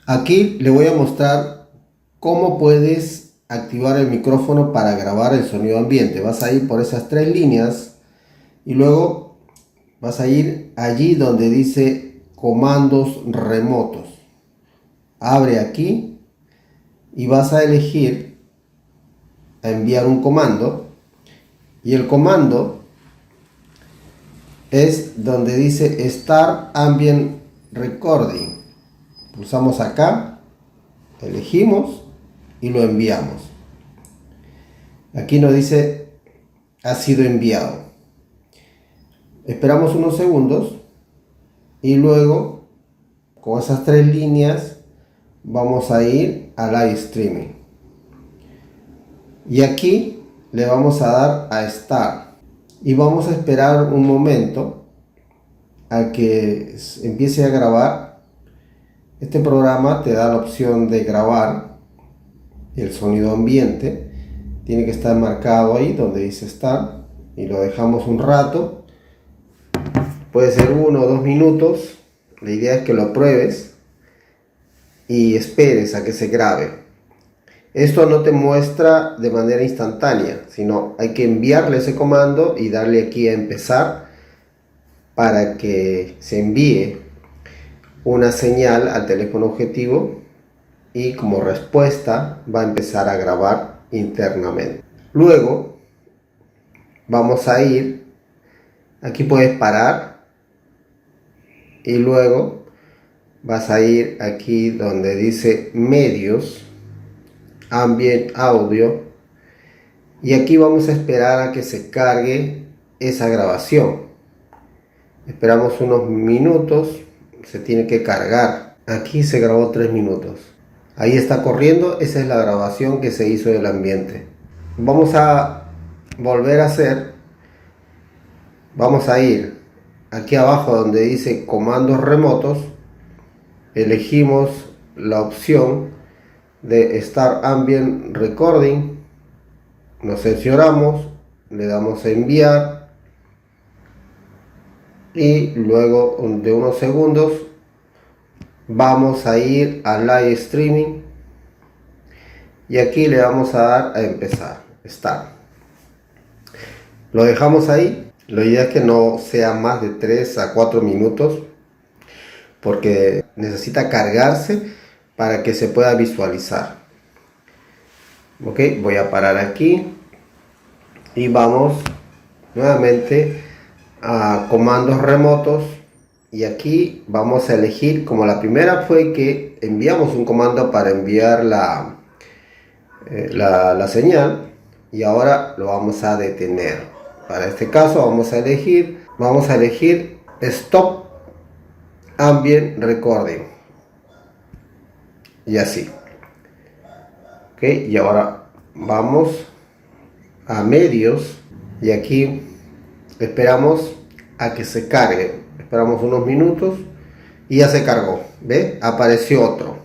Aquí le voy a mostrar cómo puedes activar el micrófono para grabar el sonido ambiente. Vas a ir por esas tres líneas y luego vas a ir allí donde dice comandos remotos. Abre aquí y vas a elegir a enviar un comando, y el comando es donde dice Start Ambient Recording. Pulsamos acá, elegimos y lo enviamos. Aquí nos dice ha sido enviado. Esperamos unos segundos y luego con esas tres líneas vamos a ir a Live Streaming. Y aquí le vamos a dar a Start y vamos a esperar un momento a que empiece a grabar. Este programa te da la opción de grabar el sonido ambiente. Tiene que estar marcado ahí donde dice Start y lo dejamos un rato. Puede ser 1 o 2 minutos. La idea es que lo pruebes y esperes a que se grabe. Esto no te muestra de manera instantánea, sino hay que enviarle ese comando y darle aquí a empezar para que se envíe una señal al teléfono objetivo y como respuesta va a empezar a grabar internamente. Luego vamos a ir, aquí puedes parar y luego vas a ir aquí donde dice medios, Ambient Audio, y aquí vamos a esperar a que se cargue esa grabación. Esperamos unos minutos, se tiene que cargar. Aquí se grabó 3 minutos. Ahí está corriendo, esa es la grabación que se hizo del ambiente. Vamos a volver a hacer, vamos a ir aquí abajo donde dice comandos remotos, elegimos la opción de Start Ambient Recording, nos cercioramos, le damos a enviar y luego de unos segundos vamos a ir a Live Streaming y aquí le vamos a dar a empezar, Start. Lo dejamos ahí. La idea es que no sea más de 3 a 4 minutos porque necesita cargarse para que se pueda visualizar. Ok, voy a parar aquí y vamos nuevamente a comandos remotos y aquí vamos a elegir, como la primera fue que enviamos un comando para enviar la señal, y ahora lo vamos a detener. Para este caso vamos a elegir Stop Ambient Recording y así. Ok, y ahora vamos a medios y aquí esperamos a que se cargue. Esperamos unos minutos y ya se cargó. ¿Ve? Apareció otro.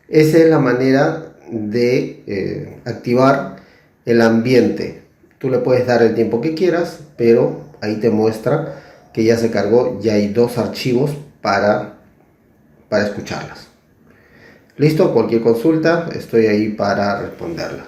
Esa es la manera de activar el ambiente. Tú le puedes dar el tiempo que quieras, pero ahí te muestra que ya se cargó. Ya hay 2 archivos para escucharlas. Listo, cualquier consulta estoy ahí para responderla.